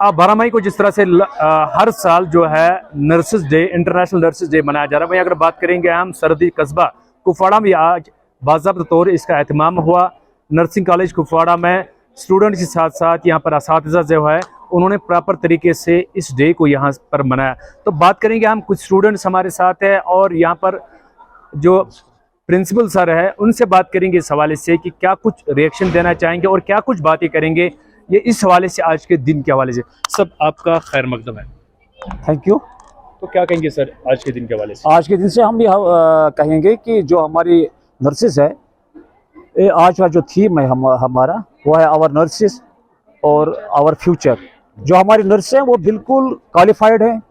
आप 12 मई को जिस तरह से हर साल जो है nurses day, international nurses day मनाया जा रहा है, वहीं अगर बात करेंगे हम सरहदी कस्बा कुपवाड़ा में आज बाज़ाब्ता तौर इसका एहतमाम हुआ। नर्सिंग कॉलेज कुपवाड़ा में स्टूडेंट्स के साथ साथ यहाँ पर असातिज़ा जो है उन्होंने प्रॉपर तरीके से इस डे को यहाँ पर मनाया। तो बात करेंगे हम, कुछ स्टूडेंट्स हमारे साथ है और यहाँ पर जो प्रिंसिपल सर है उनसे बात करेंगे इस हवाले से कि क्या कुछ रिएक्शन देना चाहेंगे और क्या कुछ बातें करेंगे ये इस हवाले से, आज के दिन के हवाले से। सब आपका खैर मकदम है। Thank you. तो क्या कहेंगे सर आज के दिन के हवाले से? आज के दिन से हम भी कहेंगे कि जो हमारी नर्सेज है, ये आज का जो थीम है हमारा वो है आवर नर्सेज और आवर फ्यूचर। जो हमारी नर्स हैं वो बिल्कुल क्वालिफाइड हैं,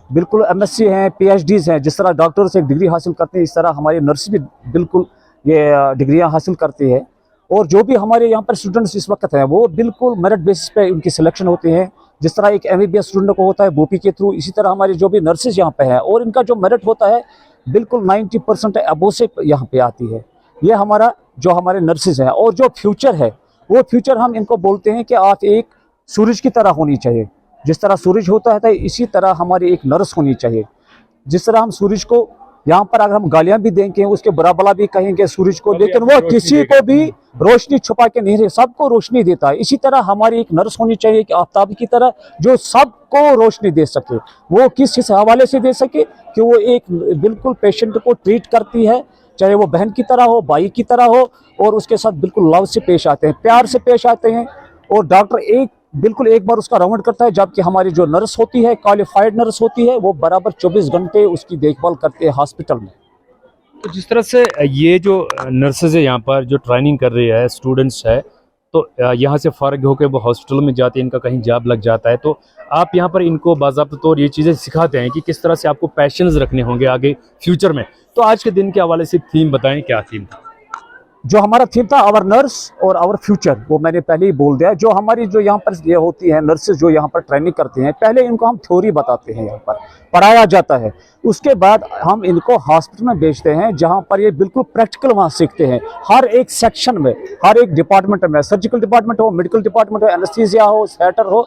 बिल्कुल एमएससी हैं, पीएचडीज हैं। जिस तरह डॉक्टर से एक डिग्री हासिल करते हैं इस तरह हमारी नर्स भी बिल्कुल ये डिग्रियां हासिल करती है। और जो भी हमारे यहाँ पर स्टूडेंट्स इस वक्त हैं वो बिल्कुल मेरिट बेसिस पे उनकी सिलेक्शन होती है। जिस तरह एक एमबीबीएस स्टूडेंट को होता है बोपी के थ्रू, इसी तरह हमारी जो भी नर्सेज यहाँ पे हैं और इनका जो मेरिट होता है बिल्कुल 90% अबो से यहाँ पे आती है। ये हमारा जो हमारे नर्सेज हैं। और जो फ्यूचर है वो फ्यूचर हम इनको बोलते हैं कि आप एक सूरज की तरह होनी चाहिए। जिस तरह सूरज होता है इसी तरह हमारी एक नर्स होनी चाहिए। जिस तरह हम सूरज को यहाँ पर अगर हम गालियां भी देंगे, उसके बुरा भला भी कहेंगे सूरज को, लेकिन वो किसी को भी रोशनी छुपा के नहीं रहे, सबको रोशनी देता है। इसी तरह हमारी एक नर्स होनी चाहिए कि आफ्ताब की तरह जो सबको रोशनी दे सके। वो किस हवाले से दे सके कि वो एक बिल्कुल पेशेंट को ट्रीट करती है, चाहे वो बहन की तरह हो, भाई की तरह हो, और उसके साथ बिल्कुल लव से पेश आते हैं, प्यार से पेश आते हैं। और डॉक्टर बिल्कुल एक बार उसका राउंड करता है, जबकि हमारी जो नर्स होती है, क्वालिफाइड नर्स होती है, वो बराबर 24 घंटे उसकी देखभाल करते हैं हॉस्पिटल में। तो जिस तरह से ये जो नर्सेज है यहाँ पर जो ट्रेनिंग कर रही है स्टूडेंट्स है, तो यहाँ से फारिग होकर वो हॉस्पिटल में जाते हैं, इनका कहीं जॉब लग जाता है, तो आप यहाँ पर इनको बाज़ाब्ता तौर ये चीज़ें सिखाते हैं कि किस तरह से आपको पैशंस रखने होंगे आगे फ्यूचर में। तो आज के दिन के हवाले से थीम बताएं, क्या थीम था? जो हमारा थीम था आवर नर्स और आवर फ्यूचर, वो मैंने पहले ही बोल दिया। जो हमारी जो यहाँ पर ये होती है नर्सेज जो यहाँ पर ट्रेनिंग करती हैं, पहले इनको हम थ्योरी बताते हैं, यहाँ पर पढ़ाया जाता है। उसके बाद हम इनको हॉस्पिटल में भेजते हैं जहाँ पर ये बिल्कुल प्रैक्टिकल वहाँ सीखते हैं। हर एक सेक्शन में, हर एक डिपार्टमेंट में, सर्जिकल डिपार्टमेंट हो, मेडिकल डिपार्टमेंट हो, एनेस्थीसिया हो, थिएटर हो,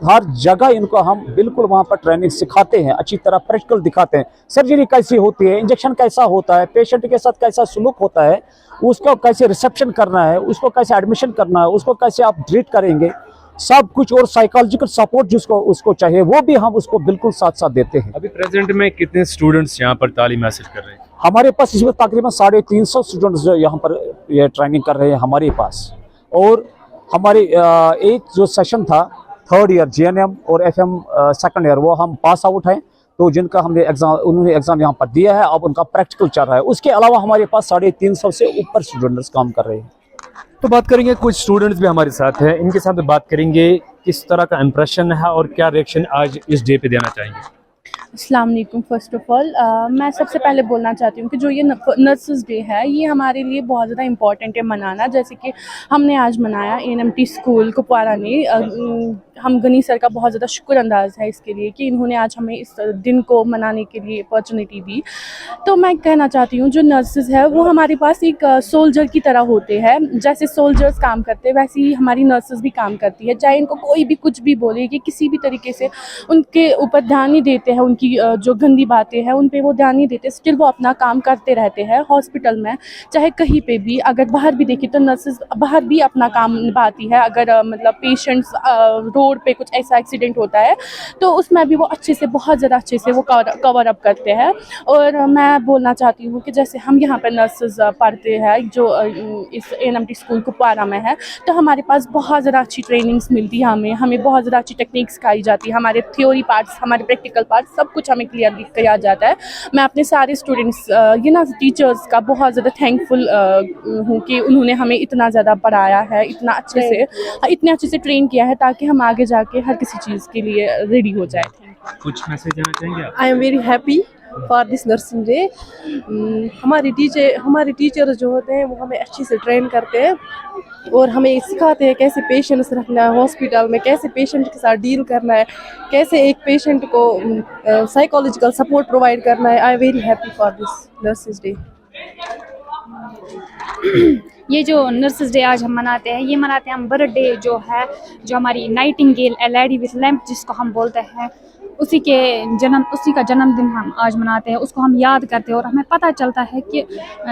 हर जगह इनको हम बिल्कुल वहाँ पर ट्रेनिंग सिखाते हैं, अच्छी तरह प्रैक्टिकल दिखाते हैं। सर्जरी कैसी होती है, इंजेक्शन कैसा होता है, पेशेंट के साथ कैसा सलूक होता है, उसको कैसे रिसेप्शन करना है, उसको कैसे एडमिशन करना है, उसको कैसे आप ट्रीट करेंगे, सब कुछ। और साइकोलॉजिकल सपोर्ट जिसको उसको चाहिए वो भी हम उसको बिल्कुल साथ साथ देते हैं। अभी प्रेजेंट में कितने स्टूडेंट्स यहाँ पर तालीम हासिल कर रहे हैं? हमारे पास इसमें तकरीबन 350 स्टूडेंट्स जो यहाँ पर ये ट्रेनिंग कर रहे हैं हमारे पास। और हमारे एक जो सेशन था 3rd ईयर जीएनएम और एफएम 2nd ईयर, वो हम पास आउट हैं। तो जिनका हमने उन्होंने एग्जाम यहाँ पर दिया है, अब उनका प्रैक्टिकल चल रहा है। उसके अलावा हमारे पास 350 से ऊपर स्टूडेंट्स काम कर रहे हैं। तो बात करेंगे, कुछ स्टूडेंट्स भी हमारे साथ हैं, इनके साथ बात करेंगे किस तरह का इम्प्रेशन है और क्या रिएक्शन आज इस डे पे देना चाहेंगे। अस्सलाम वालेकुम। फ़र्स्ट ऑफ़ ऑल मैं सबसे पहले बोलना चाहती हूँ कि जो ये नर्सेस डे है ये हमारे लिए बहुत ज़्यादा इम्पॉर्टेंट है मनाना। जैसे कि हमने आज मनाया एएनएमटी स्कूल कुपवाड़ा ने, हम गनी सर का बहुत ज़्यादा शुक्रअंदाज़ है इसके लिए कि इन्होंने आज हमें इस दिन को मनाने के लिए अपॉर्चुनिटी दी। तो मैं कहना चाहती हूँ जो नर्सेस है वो हमारे पास एक सोल्जर की तरह होते हैं। जैसे सोल्जर्स काम करते हैं वैसे ही हमारी नर्सेस भी काम करती है। चाहे इनको कोई भी कुछ भी बोले कि किसी भी तरीके से उनके ऊपर ध्यान नहीं देते हैं, उनकी जो गंदी बातें हैं उन पे वो ध्यान नहीं देते, स्टिल वो अपना काम करते रहते हैं हॉस्पिटल में, चाहे कहीं पे भी। अगर बाहर भी देखिए तो नर्सेस बाहर भी अपना काम निभाती है। अगर मतलब पेशेंट्स रोड पे कुछ ऐसा एक्सीडेंट होता है तो उसमें भी वो अच्छे से, बहुत ज़्यादा अच्छे से वो कवर अप करते हैं। और मैं बोलना चाहती हूँ कि जैसे हम यहाँ पर नर्सेस पढ़ते हैं जो इस एएनएमटी स्कूल कुपवाड़ा में है, तो हमारे पास बहुत ज़्यादा अच्छी ट्रेनिंग्स मिलती है। हमें बहुत ज़्यादा अच्छी टेक्निक्स सिखाई जाती है। हमारे थ्योरी पार्ट्स, हमारे प्रैक्टिकल पार्ट्स, सब कुछ हमें क्लियर किया जाता है। मैं अपने सारे स्टूडेंट्स टीचर्स का बहुत ज़्यादा थैंकफुल हूँ कि उन्होंने हमें इतना ज़्यादा पढ़ाया है, इतने अच्छे से ट्रेन किया है ताकि हम आगे जाके हर किसी चीज़ के लिए रेडी हो जाए। कुछ मैसेज देना चाहेंगे आप? I am very happy for this nursing day. हमारे टीचर जो होते हैं वो हमें अच्छे से ट्रेन करते हैं और हमें सिखाते हैं कैसे पेशेंट्स रखना है हॉस्पिटल में, कैसे पेशेंट के साथ डील करना है, कैसे एक पेशेंट को साइकोलॉजिकल सपोर्ट प्रोवाइड करना है। I am very happy for this nursing day. ये जो नर्सेज डे आज हम मनाते हैं, ये मनाते हैं हम बर्थडे जो है, जो हमारी Nightingale A lady with lamp जिसको हम बोलते हैं, उसी का जन्मदिन हम आज मनाते हैं, उसको हम याद करते हैं। और हमें पता चलता है कि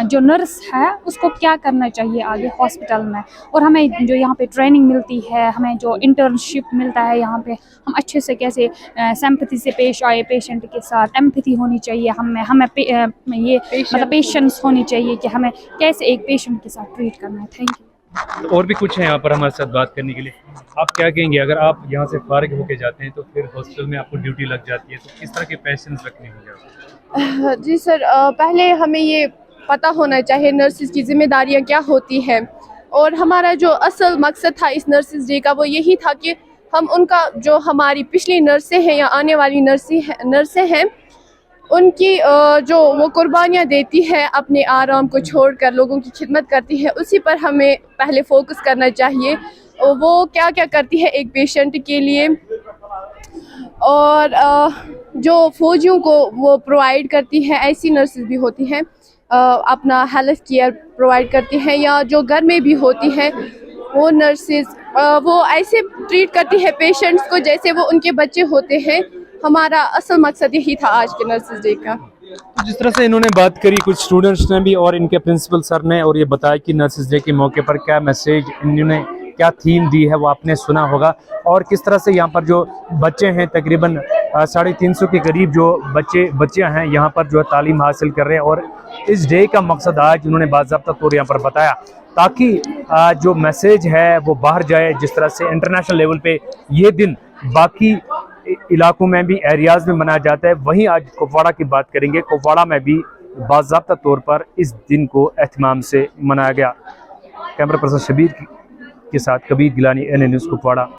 जो नर्स है उसको क्या करना चाहिए आगे हॉस्पिटल में। और हमें जो यहाँ पे ट्रेनिंग मिलती है, हमें जो इंटर्नशिप मिलता है यहाँ पे, हम अच्छे से कैसे सिंपैथी से पेश आए पेशेंट के साथ, एम्पैथी होनी चाहिए हमें ये मतलब पेशेंस होनी चाहिए कि हमें कैसे एक पेशेंट के साथ ट्रीट करना है। Thank you. और भी कुछ है यहाँ पर हमारे साथ बात करने के लिए। आप क्या कहेंगे, अगर आप यहाँ से फारिग होके जाते हैं तो फिर हॉस्पिटल में आपको ड्यूटी लग जाती है, तो किस तरह के पेशेंट्स रखने होंगे? जी सर, पहले हमें ये पता होना चाहिए नर्सिस की जिम्मेदारियां क्या होती हैं। और हमारा जो असल मकसद था इस नर्सिस डे का वो यही था कि हम उनका जो हमारी पिछली नर्सें हैं या आने वाली नर्सें हैं उनकी जो वो कुर्बानियाँ देती है, अपने आराम को छोड़कर लोगों की खिदमत करती है, उसी पर हमें पहले फोकस करना चाहिए। और वो क्या क्या करती है एक पेशेंट के लिए, और जो फौजियों को वो प्रोवाइड करती है, ऐसी नर्सेज भी होती हैं अपना हेल्थ केयर प्रोवाइड करती हैं, या जो घर में भी होती हैं वो नर्सेज वो ऐसे ट्रीट करती है पेशेंट्स को जैसे वो उनके बच्चे होते हैं। हमारा असल मकसद यही था आज के नर्सेज डे का। तो जिस तरह से इन्होंने बात करी कुछ स्टूडेंट्स ने भी और इनके प्रिंसिपल सर ने, और ये बताया कि नर्सेज डे के मौके पर क्या मैसेज इन्होंने क्या थीम दी है वो आपने सुना होगा। और किस तरह से यहाँ पर जो बच्चे हैं तकरीबन 350 के करीब जो बच्चियाँ हैं यहाँ पर जो है तालीम हासिल कर रहे हैं। और इस डे का मकसद आज उन्होंने बाज़ाब्ता तौर यहाँ पर बताया ताकि जो मैसेज है वो बाहर जाए। जिस तरह से इंटरनेशनल लेवल पे ये दिन बाकी इलाकों में भी एरियाज़ में मनाया जाता है, वहीं आज कुपवाड़ा की बात करेंगे। कुपवाड़ा में भी बाज़ाब्ता तौर पर इस दिन को एहतमाम से मनाया गया। कैमरा पर्सन शबीर के साथ कबीर गिलानी, NN न्यूज़ कुपवाड़ा।